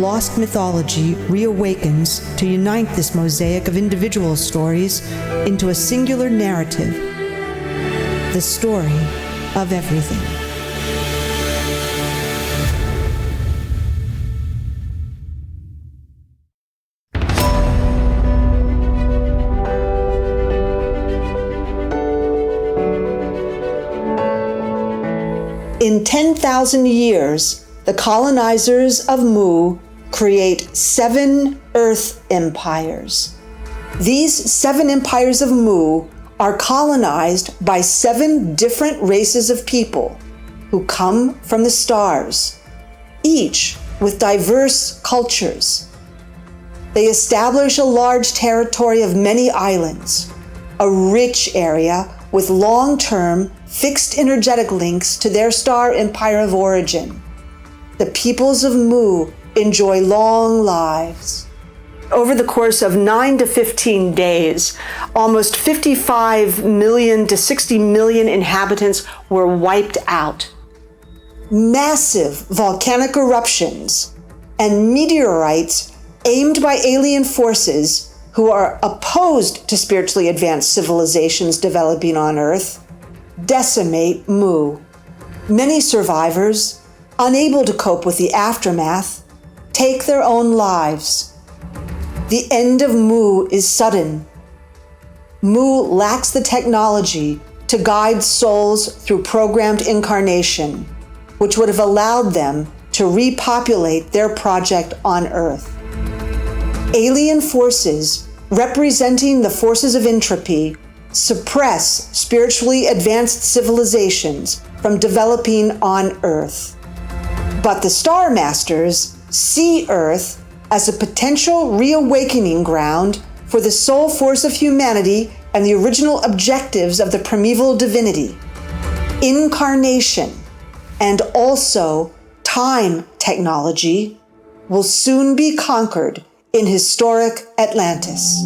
lost mythology reawakens to unite this mosaic of individual stories into a singular narrative, the story of everything. In 10,000 years, the colonizers of Mu create 7 Earth empires. These 7 empires of Mu are colonized by 7 different races of people who come from the stars, each with diverse cultures. They establish a large territory of many islands, a rich area with long-term fixed energetic links to their star empire of origin. The peoples of Mu enjoy long lives. Over the course of 9 to 15 days, almost 55 million to 60 million inhabitants were wiped out. Massive volcanic eruptions and meteorites aimed by alien forces who are opposed to spiritually advanced civilizations developing on Earth decimate Mu. Many survivors, unable to cope with the aftermath, take their own lives. The end of Mu is sudden. Mu lacks the technology to guide souls through programmed incarnation, which would have allowed them to repopulate their project on Earth. Alien forces, representing the forces of entropy, suppress spiritually advanced civilizations from developing on Earth. But the Star Masters see Earth as a potential reawakening ground for the soul force of humanity and the original objectives of the primeval divinity. Incarnation and also time technology will soon be conquered in historic Atlantis.